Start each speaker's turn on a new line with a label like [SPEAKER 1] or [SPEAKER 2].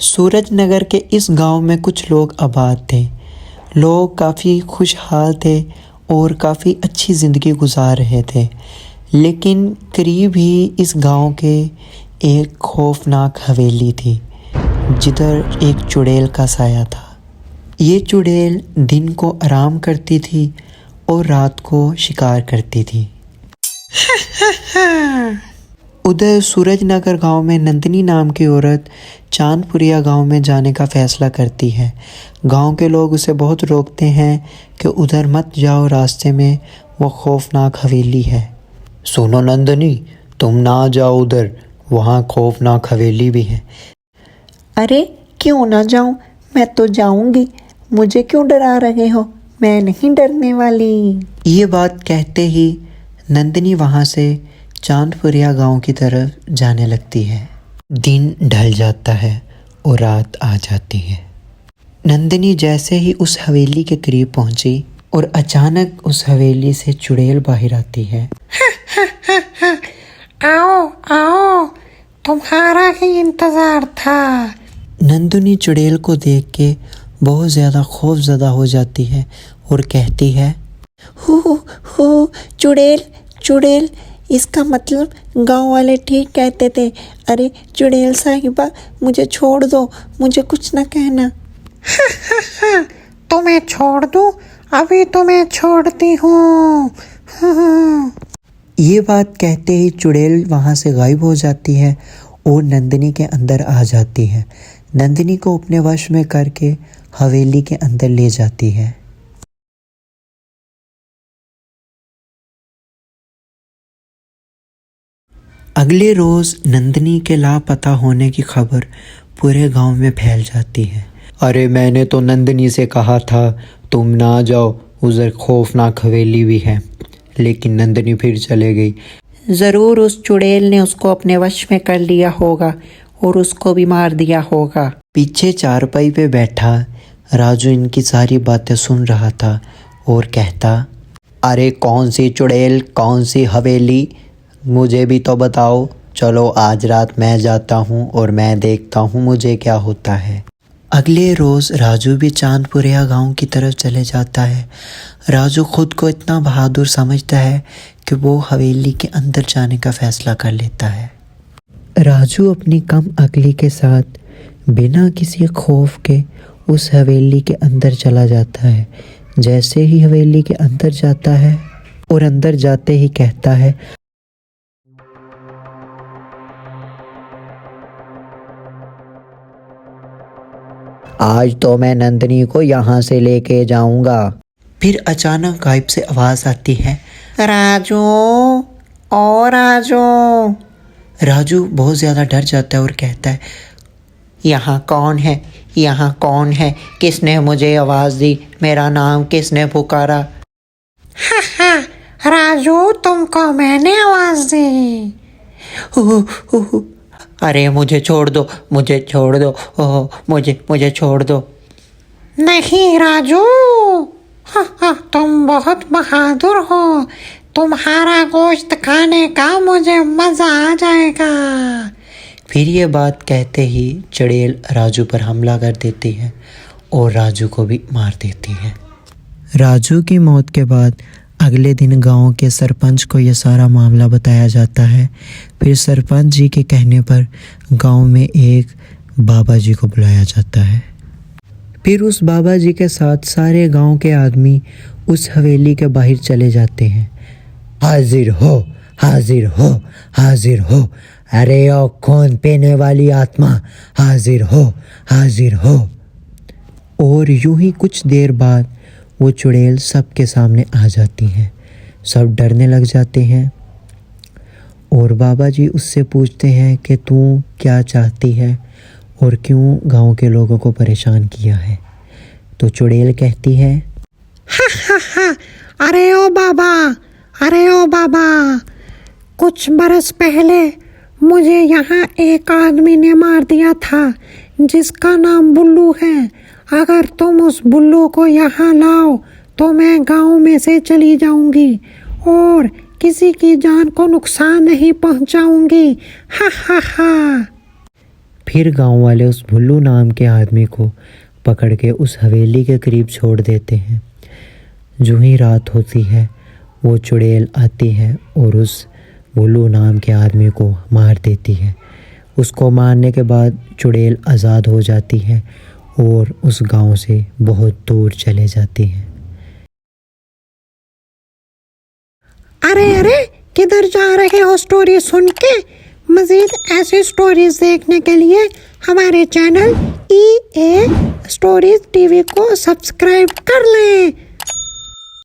[SPEAKER 1] सूरजनगर के इस गांव में कुछ लोग आबाद थे। लोग काफ़ी खुशहाल थे और काफ़ी अच्छी ज़िंदगी गुजार रहे थे। लेकिन करीब ही इस गांव के एक खौफनाक हवेली थी जिधर एक चुड़ैल का साया था। ये चुड़ैल दिन को आराम करती थी और रात को शिकार करती थी। उधर सूरजनगर गांव में नंदिनी नाम की औरत चांदपुरिया गांव में जाने का फ़ैसला करती है। गांव के लोग उसे बहुत रोकते हैं कि उधर मत जाओ, रास्ते में वो खौफनाक हवेली है। सुनो नंदिनी, तुम ना जाओ उधर, वहाँ खौफनाक हवेली भी है।
[SPEAKER 2] अरे क्यों ना जाऊं, मैं तो जाऊंगी। मुझे क्यों डरा रहे हो, मैं नहीं डरने वाली।
[SPEAKER 1] ये बात कहते ही नंदिनी वहाँ से चांदपुरिया गांव की तरफ जाने लगती है। दिन ढल जाता है और रात आ जाती है। नंदिनी जैसे ही उस हवेली के करीब पहुंची और अचानक उस हवेली से चुड़ैल बाहर आती है।
[SPEAKER 2] आओ आओ, तुम्हारा ही इंतजार था।
[SPEAKER 1] नंदिनी चुड़ैल को देख के बहुत ज़्यादा खौफज़दा हो जाती है और कहती है,
[SPEAKER 2] हो चुड़ैल चुड़ैल, इसका मतलब गांव वाले ठीक कहते थे। अरे चुड़ैल साहिबा, मुझे छोड़ दो, मुझे कुछ ना कहना। तुम्हें छोड़ दूं? अभी तुम्हें छोड़ती हूँ।
[SPEAKER 1] ये बात कहते ही चुड़ैल वहाँ से गायब हो जाती है और नंदिनी के अंदर आ जाती है। नंदिनी को अपने वश में करके हवेली के अंदर ले जाती है। अगले रोज़ नंदिनी के लापता होने की खबर पूरे गांव में फैल जाती है। अरे मैंने तो नंदिनी से कहा था तुम ना जाओ, उधर खौफनाक हवेली भी है, लेकिन नंदिनी फिर चले गई।
[SPEAKER 2] ज़रूर उस चुड़ैल ने उसको अपने वश में कर लिया होगा और उसको भी मार दिया होगा।
[SPEAKER 1] पीछे चारपाई पे बैठा राजू इनकी सारी बातें सुन रहा था और कहता, अरे कौन सी चुड़ैल, कौन सी हवेली, मुझे भी तो बताओ। चलो आज रात मैं जाता हूँ और मैं देखता हूँ मुझे क्या होता है। अगले रोज़ राजू भी चांदपुरिया गांव की तरफ चले जाता है। राजू खुद को इतना बहादुर समझता है कि वो हवेली के अंदर जाने का फ़ैसला कर लेता है। राजू अपनी कम अक्ली के साथ बिना किसी खौफ के उस हवेली के अंदर चला जाता है। जैसे ही हवेली के अंदर जाता है और अंदर जाते ही कहता है, आज तो मैं नंदिनी को यहाँ से लेके जाऊंगा। फिर अचानक गायब से आवाज़ आती है,
[SPEAKER 2] राजू, ओ राजू।
[SPEAKER 1] राजू बहुत ज़्यादा डर जाता है और कहता है,
[SPEAKER 2] यहाँ कौन है, यहाँ कौन है, किसने मुझे आवाज़ दी, मेरा नाम किसने पुकारा? राजू, तुमको मैंने आवाज़ दी।
[SPEAKER 1] अरे मुझे छोड़ दो, मुझे छोड़ दो, मुझे छोड़ दो।
[SPEAKER 2] नहीं राजू, तुम बहुत बहादुर हो, तुम्हारा गोश्त खाने का मुझे मज़ा आ जाएगा।
[SPEAKER 1] फिर ये बात कहते ही चुड़ैल राजू पर हमला कर देती है और राजू को भी मार देती है। राजू की मौत के बाद अगले दिन गांव के सरपंच को यह सारा मामला बताया जाता है। फिर सरपंच जी के कहने पर गांव में एक बाबा जी को बुलाया जाता है। फिर उस बाबा जी के साथ सारे गांव के आदमी उस हवेली के बाहर चले जाते हैं। हाजिर हो, हाजिर हो, हाजिर हो, अरे ओ खून पीने वाली आत्मा, हाजिर हो, हाजिर हो। और यूं ही कुछ देर बाद वो चुड़ैल सबके सामने आ जाती है। सब डरने लग जाते हैं और बाबा जी उससे पूछते हैं कि तू क्या चाहती है और क्यों गांव के लोगों को परेशान किया है। तो चुड़ैल कहती है,
[SPEAKER 2] अरे ओ बाबा, अरे ओ बाबा, कुछ बरस पहले मुझे यहाँ एक आदमी ने मार दिया था जिसका नाम बुल्लू है। अगर तुम उस बुल्लू को यहाँ लाओ तो मैं गांव में से चली जाऊंगी और किसी की जान को नुकसान नहीं पहुँचाऊंगी।
[SPEAKER 1] फिर गांव वाले उस भुल्लू नाम के आदमी को पकड़ के उस हवेली के करीब छोड़ देते हैं। जो ही रात होती है वो चुड़ैल आती है और उस भुल्लू नाम के आदमी को मार देती है। उसको मारने के बाद चुड़ैल आज़ाद हो जाती है और उस गांव से बहुत दूर चले जाती है।
[SPEAKER 2] अरे अरे, किधर जा रहे हो स्टोरी सुन के? मज़ीद ऐसी स्टोरीज देखने के लिए हमारे चैनल EA स्टोरीज TV को सब्सक्राइब कर लें।